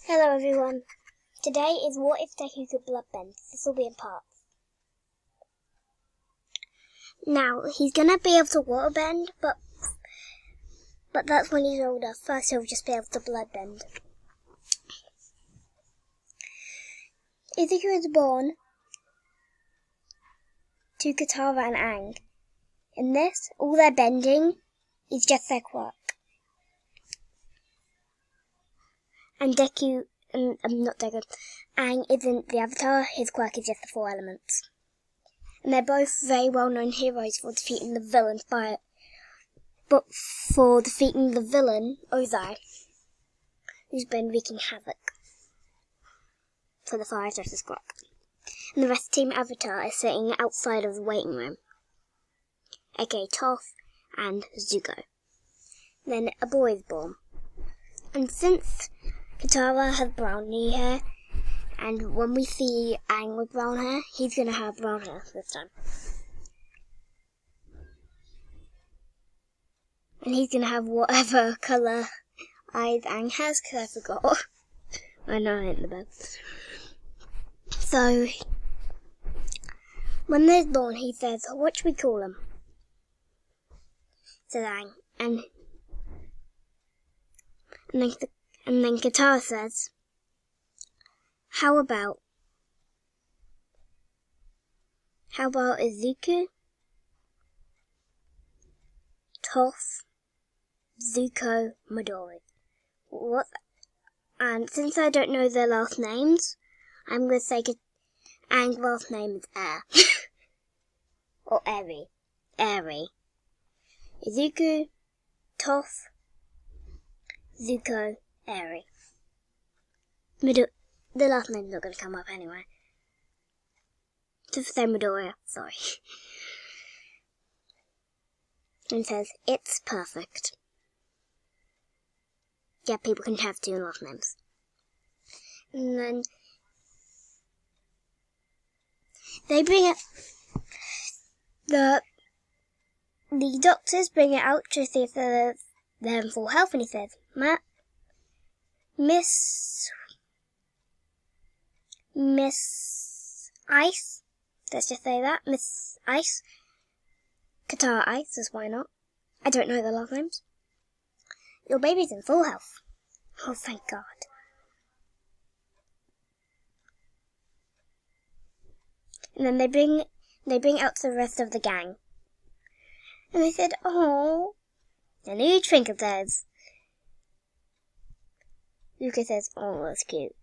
Hello everyone. Today is What If Deku could Bloodbend. This will be in parts. Now, he's gonna be able to waterbend, but that's when he's older. First he'll just be able to bloodbend. Deku was born to Katara and Aang. In this, all their bending is just their quirk. And Deku, not Deku, Aang isn't the Avatar, his quirk is just the 4 elements. And they're both very well-known heroes for defeating the villain Ozai, who's been wreaking havoc for the Fire Justice quirk. And the rest of Team Avatar is sitting outside of the waiting room, aka Toph and Zuko. Then a boy is born. And since Katara has browny hair, and when we see Aang with brown hair, he's going to have brown hair this time. And he's going to have whatever colour eyes Aang has, because I forgot. I know I hit the bed. So, when they're born, he says, "What should we call him?" Says Aang. And then Katara says, How about Izuku, Toph, Zuko, Midori? What? And since I don't know their last names, I'm going to say Aang's last name is Air. Or Eri. Izuku, Toph, Zuko, Eri. The last name's not going to come up anyway. Just say Midoriya, sorry. And says, "It's perfect." Yeah, people can have 2 last names. And then they bring it, the doctors bring it out to see if they're in full health, and he says, Miss Ice, let's just say that, Miss Ice, Katara Ice, is why not? I don't know their last names. Your baby's in full health. Oh, thank God. And then they bring out the rest of the gang. And they said, "Oh." And each Twinkle says. Luca says, "Oh, that's cute."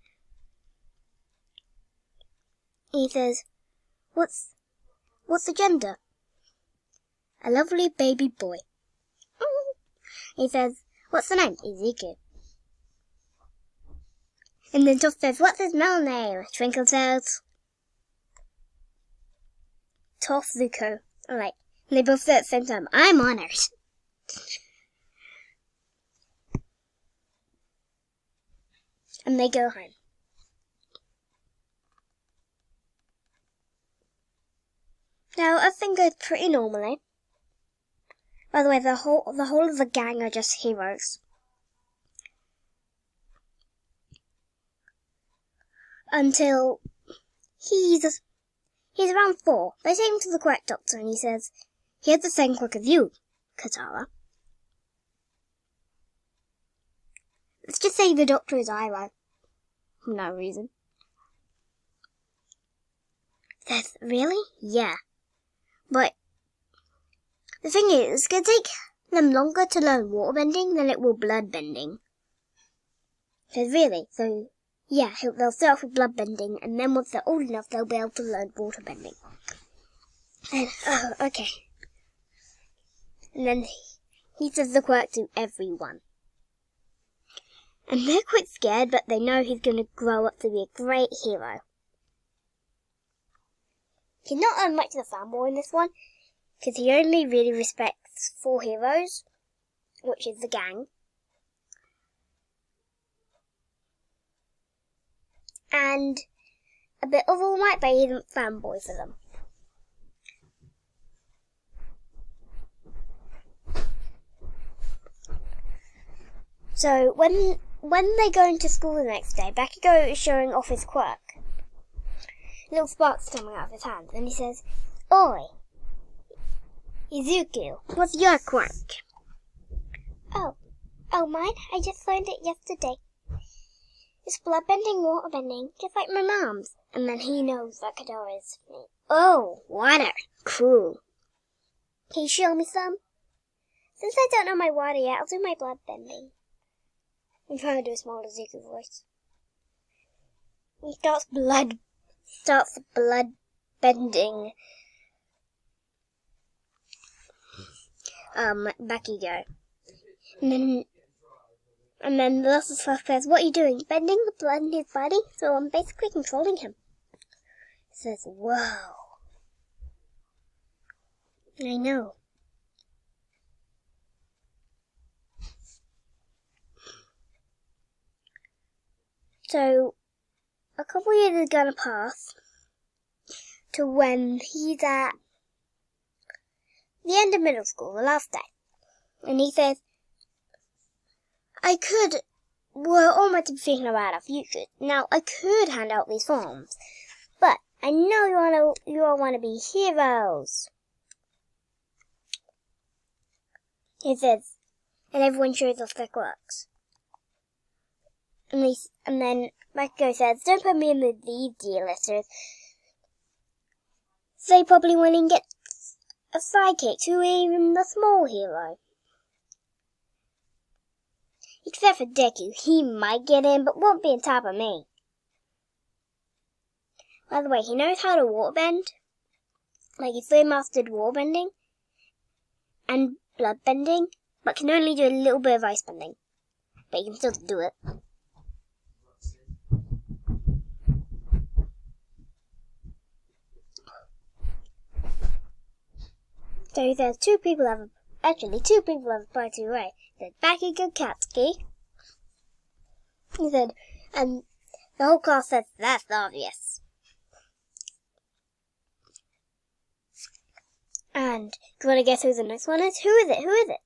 He says, What's the gender?" "A lovely baby boy." He says, "What's the name?" "Ezekiel." And then Toph says, "What's his middle name?" Twinkle says, Toph, Zuko. Alright. And they both say at the same time, "I'm honored." And they go home. Now, everything goes pretty normally. By the way, the whole of the gang are just heroes. Until he's around 4. They take him to the quack doctor and he says, "He has the same quirk as you, Katara." Let's just say the doctor is Iroh. For no reason. He says, "Really?" "Yeah. But the thing is, it's going to take them longer to learn waterbending than it will bloodbending." He says, "Really?" So, yeah, they'll start off with bloodbending, and then once they're old enough, they'll be able to learn waterbending. And, oh, okay. And then he says the quirk to everyone. And they're quite scared, but they know he's going to grow up to be a great hero. He's not much of a fanboy in this one, because he only really respects 4 heroes, which is the gang. And a bit of All Might, but he isn't fanboy for them. So when when they go into school the next day, Bakugo is showing off his quirk. Little sparks coming out of his hands, and he says, "Oi, Izuku, what's your quirk?" Oh, mine? I just learned it yesterday. It's bloodbending, waterbending, just like my mom's. And then he knows that Kadara is me. Oh, water. Cool. Can you show me some? Since I don't know my water yet, I'll do my bloodbending. I'm trying to do a small Izuku voice. He starts blood bending. Bakugo. And then the Lost Fluff says, "What are you doing? Bending the blood in his body? So I'm basically controlling him." He says, "Whoa." I know. So, a couple years is gonna pass to when he's at the end of middle school, the last day. And he says, we're almost thinking about our future. Now, I could hand out these forms, but I know you all want to be heroes. He says, and everyone shows off their quirks. And then Bakugo says, "Don't put me in with these D-listers. They probably won't even get a sidekick to even the small hero. Except for Deku, he might get in, but won't be on top of me." By the way, he knows how to waterbend. Like, he's fully mastered waterbending and bloodbending, but can only do a little bit of ice bending. But he can still do it. So he says two people have applied to Ray. He said, "Bakugo Katsuki." He said, and the whole class says, "That's obvious." And do you want to guess who the next one is? Who is it?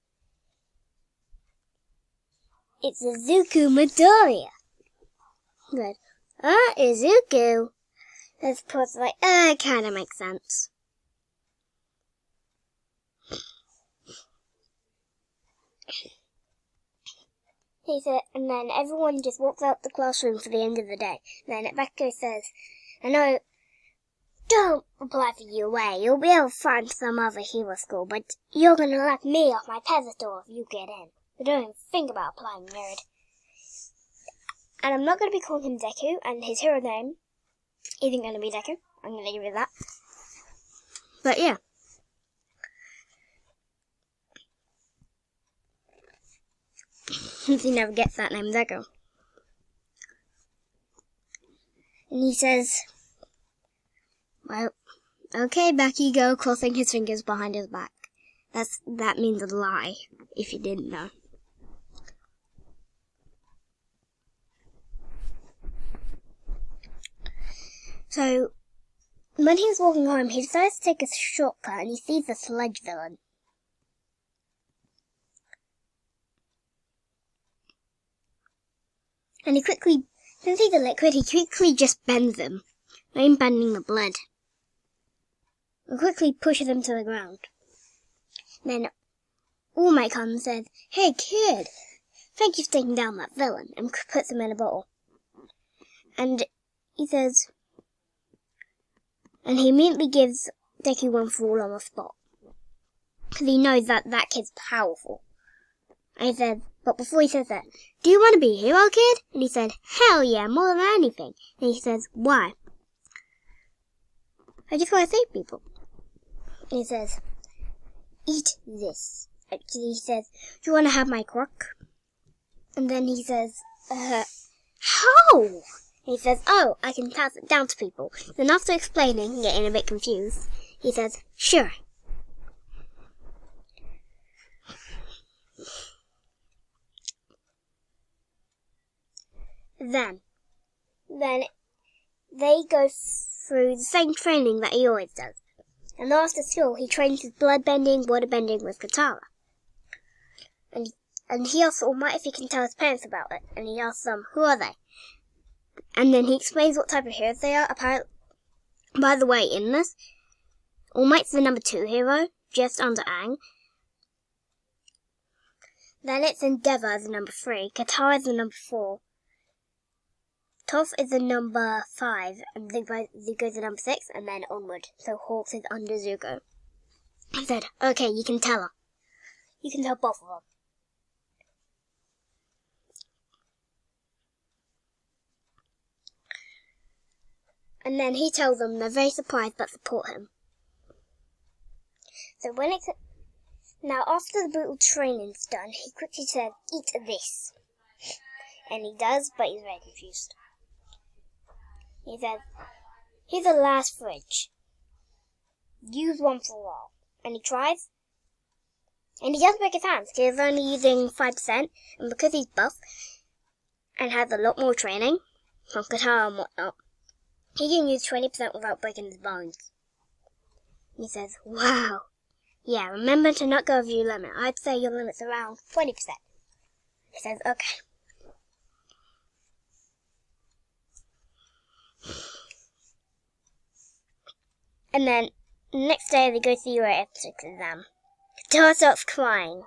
It's Izuku Midoriya. He said, Izuku. This person's like, it kind of makes sense. He said, and then everyone just walks out the classroom for the end of the day. Then Bakugo says, "I know, don't apply for UA. You'll be able to find some other hero school, but you're going to let me off my pedestal if you get in. So don't even think about applying, nerd." And I'm not going to be calling him Deku, and his hero name isn't going to be Deku. I'm going to give you that. But yeah. He never gets that name, Deku. And he says, "Well, okay, Bakugo," crossing his fingers behind his back. That means a lie, if you didn't know. So, when he was walking home, he decides to take a shortcut, and he sees the sledge villain. And since he's a liquid, he quickly just bends him, not even bending the blood. And quickly pushes him to the ground. Then All Might comes and says, "Hey kid, thank you for taking down that villain," and puts him in a bottle. And he says, and he immediately gives Deku one fall on the spot. Because he knows that kid's powerful. And he says, but before he says that, "Do you want to be a hero, kid?" And he said, "Hell yeah, more than anything." And he says, "Why?" "I just want to save people." And he says, "Eat this." Actually, he says, "Do you want to have my crook?" And then he says, "How?" And he says, "Oh, I can pass it down to people." Then after explaining and getting a bit confused, he says, "Sure." Then they go through the same training that he always does. And after school, he trains his bloodbending, waterbending with Katara. And he asks All Might if he can tell his parents about it. And he asks them, who are they? And then he explains what type of heroes they are. Apparently, by the way, in this, All Might's the number 2 hero, just under Aang. Then it's Endeavor as the number 3, Katara is the number 4, Toph is the number 5, and Zuko's the number 6, and then onward. So Hawks is under Zuko. I said, okay, you can tell her. You can tell both of them. And then he tells them they're very surprised but support him. So now after the brutal training's done, he quickly says, eat this. And he does, but he's very confused. He says, here's the last fridge. Use one for all. And he tries. And he does break his hands, because he's only using 5%. And because he's buff, and has a lot more training, from Katara and whatnot, he can use 20% without breaking his bones. And he says, wow. Yeah, remember to not go over your limit. I'd say your limit's around 20%. He says, okay. And then, the next day they go to the ethics exam. Katara starts crying.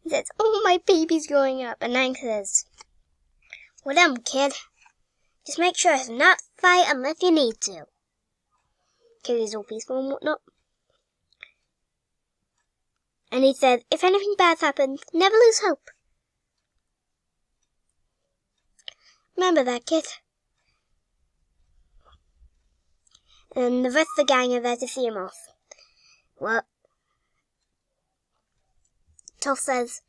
He says, oh, my baby's growing up. And Aang says, well done, kid. Just make sure to not fight unless you need to. Because he's all peaceful and whatnot. And he said, if anything bad happens, never lose hope. Remember that, kid. And the rest of the gang are there to see him off. Well, Toph says,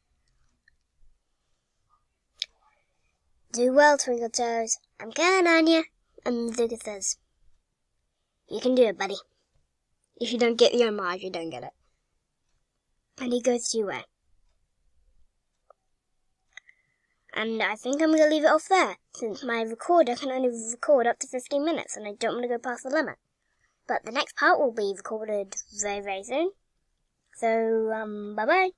do well, Twinkle Toes. I'm counting on you. And Zuko says, you can do it, buddy. If you don't get the homage, you don't get it. And he goes away. And I think I'm going to leave it off there, since my recorder can only record up to 15 minutes, and I don't want to go past the limit. But the next part will be recorded very, very soon. So, bye-bye.